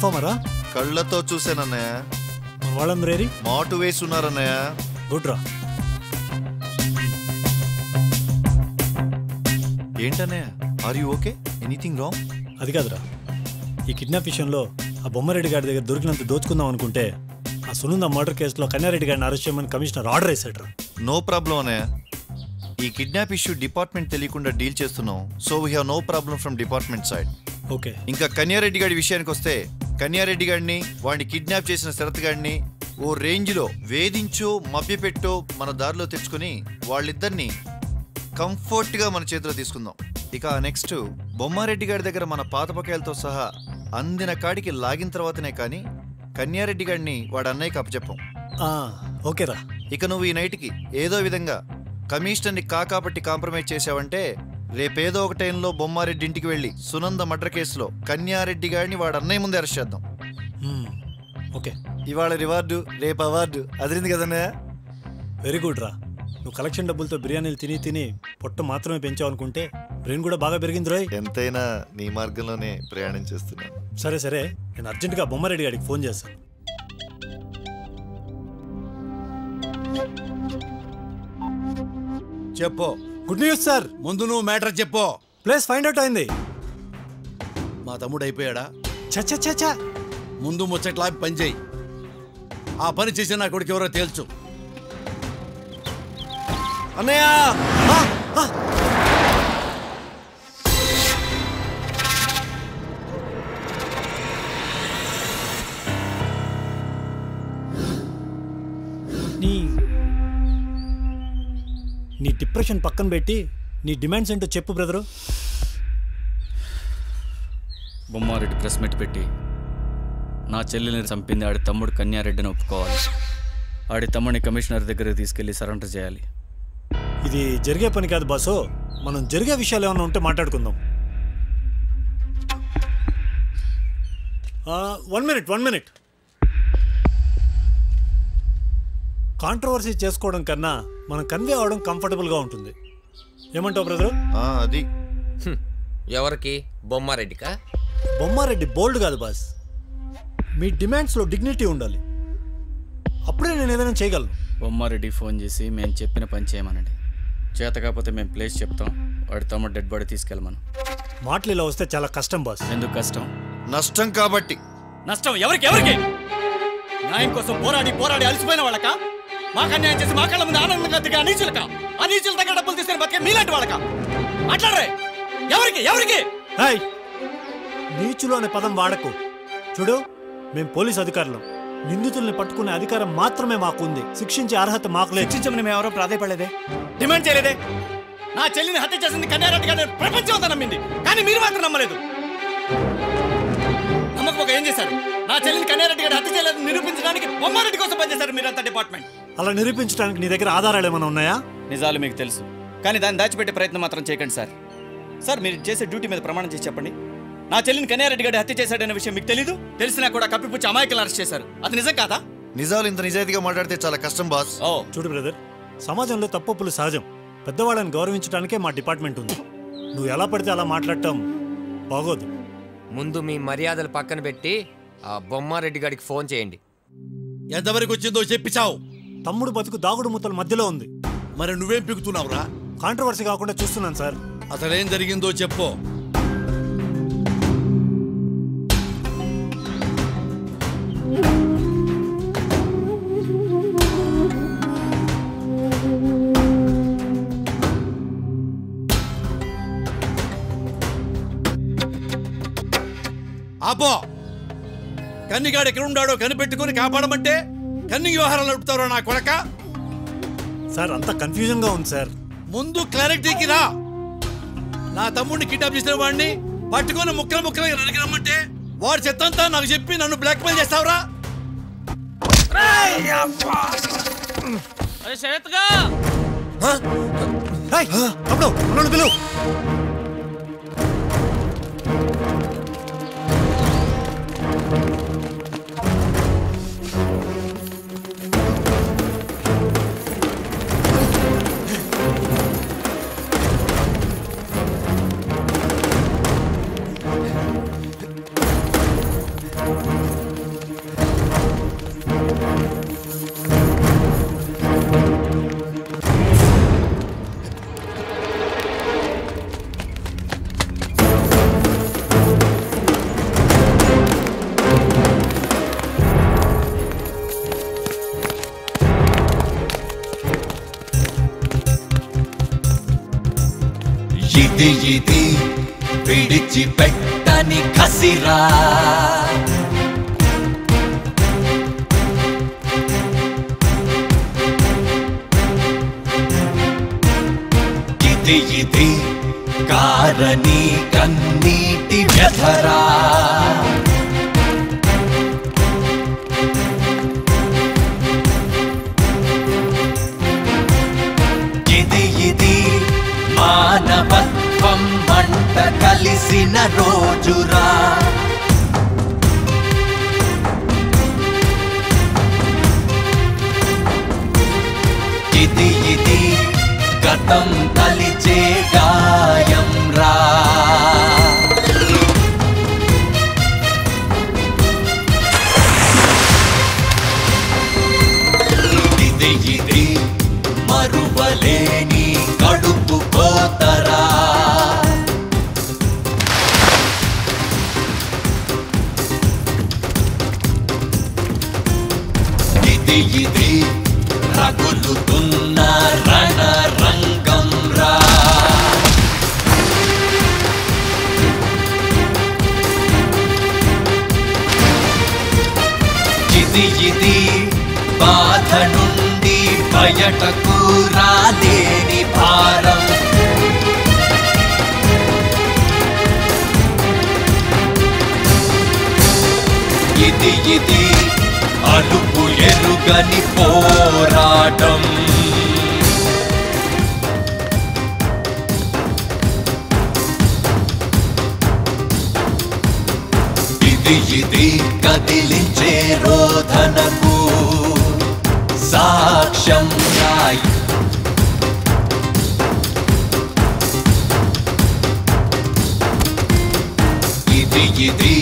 కన్ఫర్మరా? కళ్ళతో చూసానన్నయ్య. మన వాళ్ళందరూ ఏరి మాటు వేసి ఉన్నారన్నయ్య. గుడ్ రా. ఏంటన్నయ్య, are you okay? Anything wrong? అది కాదురా, ఈ కిడ్నాప్ విషయంలో ఆ బొమ్మారెడ్డి గారి దగ్గర దొరికినంత దోచుకుందాం అనుకుంటే ఆ సునంద మర్డర్ కేసులో కన్యారెడ్డి గారిని అరెస్ట్ చేయమని కమిషనర్ ఆర్డర్ వేశాడు రా. నో ప్రాబ్లం అన్నయ్య. ఈ కిడ్నాప్ ఇష్యూ డిపార్ట్మెంట్ తెలియకుండా డీల్ చేస్తున్నాం. So we have no problem from department side. Okay. ఇంకా కన్యారెడ్డి గారి విషయానికి వస్తే, కన్యారెడ్డి గారిని, వాడిని కిడ్నాప్ చేసిన శరత్ గారిని ఓ రేంజ్లో వేధించో మభ్యపెట్టో మన దారిలో తెచ్చుకొని వాళ్ళిద్దరిని కంఫర్ట్గా మన చేతిలో తీసుకుందాం. ఇక నెక్స్ట్ బొమ్మారెడ్డి గారి దగ్గర మన పాత బకాయిలతో సహా అందిన కాడికి లాగిన తర్వాతనే కానీ కన్యారెడ్డి గారిని వాడు అన్నయ్యకి అప్పచెప్పం. ఓకేరా. ఇక నువ్వు ఈ నైట్కి ఏదో విధంగా కమిషనర్ని కాకాపట్టి కాంప్రమైజ్ చేశావంటే రేపేదో ఒక టైంలో బొమ్మారెడ్డి ఇంటికి వెళ్ళి సునంద మర్డర్ కేసులో కన్యారెడ్డి గారిని వాడు అన్నయ్య ముందే అరెస్ట్ చేద్దాం. ఓకే. ఇవాళ రివార్డు, రేపు అవార్డు. అదిరింది కదన్నయ్య? వెరీ గుడ్ రా. నువ్వు కలెక్షన్ డబ్బులతో బిర్యానీలు తిని తిని పొట్ట మాత్రమే పెంచావు అనుకుంటే బ్రెయిన్ కూడా బాగా పెరిగింది రోయ్. ఎంతైనా నీ మార్గంలోనే ప్రయాణం చేస్తున్నాను. సరే సరే, నేను అర్జెంటుగా బొమ్మారెడ్డి గారికి ఫోన్ చేస్తాను. చెప్పు. Good news sir. ముందు నువ్వు మ్యాటర్ చెప్పు. ప్లేస్ ఫైండ్ అవుట్ అయింది. మా తమ్ముడు అయిపోయాడా? చచ్చా. ముందు ముచ్చట్లా పని చేయి. ఆ పని చేసి నా కొడుకు ఎవరో తేల్చు. అన్నయ్య, నీ డిప్రెషన్ పక్కన పెట్టి నీ డిమాండ్స్ ఏంటో చెప్పు బ్రదరు. బొమ్మారెడ్డి ప్రెస్ మీట్ పెట్టి నా చెల్లెల్ని చంపింది ఆడి తమ్ముడు కన్యారెడ్డిని ఒప్పుకోవాలి. ఆడి తమ్ముడిని కమిషనర్ దగ్గరికి తీసుకెళ్లి సరెండర్ చేయాలి. ఇది జరిగే పని కాదు బాసు. మనం జరిగే విషయాలు ఏమైనా ఉంటే మాట్లాడుకుందాం. 1 మినిట్. కాంట్రవర్సీ చేసుకోవడం కన్నా మనం కన్వే అవడం కంఫర్టబుల్గా ఉంటుంది. ఏమంటావు బ్రదరు? అది ఎవరికి? బొమ్మారెడ్డికా? బొమ్మారెడ్డి బోల్డ్ కాదు బాస్. మీ డిమాండ్స్లో డిగ్నిటీ ఉండాలి. అప్పుడే నేను ఏదైనా చేయగలను. బొమ్మారెడ్డి ఫోన్ చేసి మేము చెప్పిన పని చేయమనండి. చేత కాకపోతే మేము ప్లేస్ చెప్తాం. వాడి తమ్ముడు డెడ్ బాడీ తీసుకెళ్ళమను. మాటలు ఇలా వస్తే చాలా కష్టం బాస్. ఎందుకు కష్టం? నష్టం కాబట్టి. నష్టం ఎవరికి? న్యాయం కోసం పోరాడి అలసిపోయిన వాళ్ళక? మాకు అన్యాయం చేసి మా కళ్ళ ముందు ఆనందంగా దిగా నీచులక? ఆ నీచుల దగ్గర డబ్బులు తీసుకుని బతికే మీలాంటి వాళ్ళక? మాట్లాడరే. ఎవరికి? నీచులు అనే పదం వాడకు. చూడు, మేము పోలీస్ అధికారులం. నిందితుల్ని పట్టుకునే అధికారం మాత్రమే మాకుంది. శిక్షించే అర్హత మాకు లేదు. శిక్షించమని మేము ఎవరో ప్రాధాయపడలేదే, డిమాండ్ చేయలేదే. నా చెల్లిని హత్య చేసింది కన్యారెడ్డి గారిని ప్రపంచం అంతా నమ్మింది, కానీ మీరు మాత్రం నమ్మలేదు. నమ్మకపోక ఏం చేశారు? నా చెల్లిని కన్యారెడ్డి గారిని హత్య చేయలేదు నిరూపించడానికి బొమ్మారెడ్డి కోసం పనిచేశారు మీరంతా డిపార్ట్మెంట్. అలా నిరూపించడానికి నీ దగ్గర ఆధారాలు ఏమైనా ఉన్నాయా? నిజాలు మీకు తెలుసు, కానీ దాన్ని దాచిపెట్టే ప్రయత్నం మాత్రం చేయకండి సార్. సార్, మీరు చేసే డ్యూటీ మీద ప్రమాణం చేసి చెప్పండి. నా చెల్లిని కన్యారెడ్డి గారి హత్య చేశాడనే విషయం మీకు తెలీదు? తెలిసినా కూడా కప్పిపుచ్చి అమాయకులను అరెస్ట్ చేశారు. అది నిజం కాదా? నిజాలు ఇంత నిజాయితీగా మాట్లాడితే చాలా కష్టం బాస్. చూడు బ్రదర్, సమాజంలో తప్పులు సహజం. పెద్దవాళ్ళని గౌరవించడానికే మా డిపార్ట్మెంట్ ఉంది. నువ్వు ఎలా పడితే అలా మాట్లాడటం బాగోదు. ముందు మీ మర్యాదలు పక్కన పెట్టి ఆ బొమ్మారెడ్డి గారికి ఫోన్ చేయండి. ఎంతవరకు వచ్చిందో చెప్పిచావు. తమ్ముడు బతుకు దాగుడు ముత్తల మధ్యలో ఉంది. మరి నువ్వేం పిగుతున్నావురా? కాంట్రవర్సీ కాకుండా చూస్తున్నాను సార్. అసలేం జరిగిందో చెప్పు. ఆపో. కన్నిగాడు ఎక్కడున్నాడో కనిపెట్టుకుని కాపాడమంటే కన్ని వ్యవహారాలు నడుపుతారో నా కొడక. సార్, అంతా కన్ఫ్యూజన్ గా ఉంది సార్. ముందు క్లారిటీకి రా. నా తమ్ముడిని కిడ్నాప్ చేసిన వాడిని పట్టుకొని ముక్కలుగా నరికిరమ్మంటే వాడు చెత్తంతా నాకు చెప్పి నన్ను బ్లాక్మెయిల్ చేస్తావురా? పిలువు. ఇది ఇది విడిచిపెట్టని కసిరా ఇది ఇది కారణి కన్నీటి వ్యధరా ఇది ఇది మానవత్వం మంట కలిసిన రోజురా ఇది ఇది గతం తలిచే గాయం రా ఇది ఇది మరువలేని కడుపు కోతరా ఇది ఇది రగులుతున్న రణరంగం రా ఇది ఇది బాధ నుండి బయటకు రాలేని భారం ఇది ఇది అలుపు ఎరుగని పోరాటం ఇది ఇది కదిలించే రోధనకు సాక్ష్యం రాయి ఇది ఇది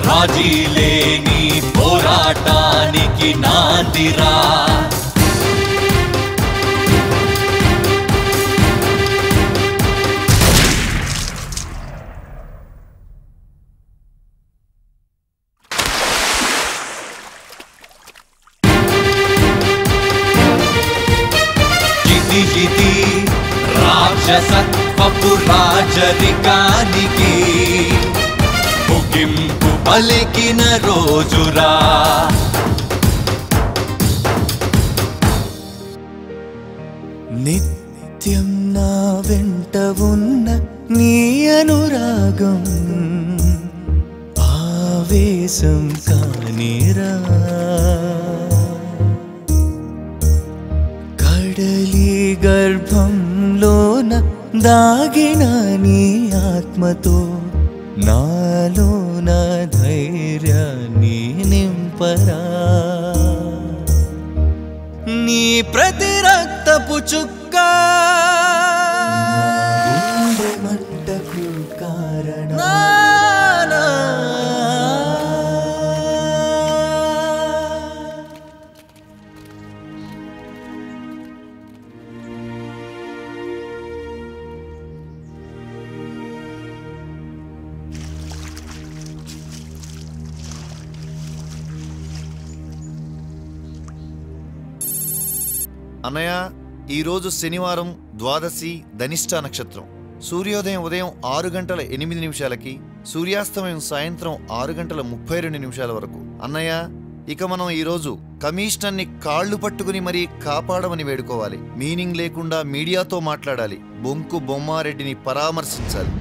రాజీ లేని పోరాటానికి నాందిరా ఇది ఇది రాక్షసత్వపు రాజరికానికి ముగింపు పలికిన రోజురా నిత్యం నా వెంట ఉన్న నీ అనురాగం ఆవేశం కానిరా కడలి గర్భంలోన దాగిన నీ ఆత్మతో నాలోన ధైర్యాన్ని నింపరా నీ ప్రతి రక్తపు చుక్క మంటకు కారణం అన్నయ్య ఈరోజు శనివారం ద్వాదశి ధనిష్ట నక్షత్రం. సూర్యోదయం ఉదయం 6:08 సూర్యాస్తమయం సాయంత్రం 6:32 వరకు. అన్నయ్య ఇక మనం ఈరోజు కమిషనర్ని కాళ్ళు పట్టుకుని మరీ కాపాడమని వేడుకోవాలి. మీనింగ్ లేకుండా మీడియాతో మాట్లాడాలి. బొంకు బొమ్మారెడ్డిని పరామర్శించాలి.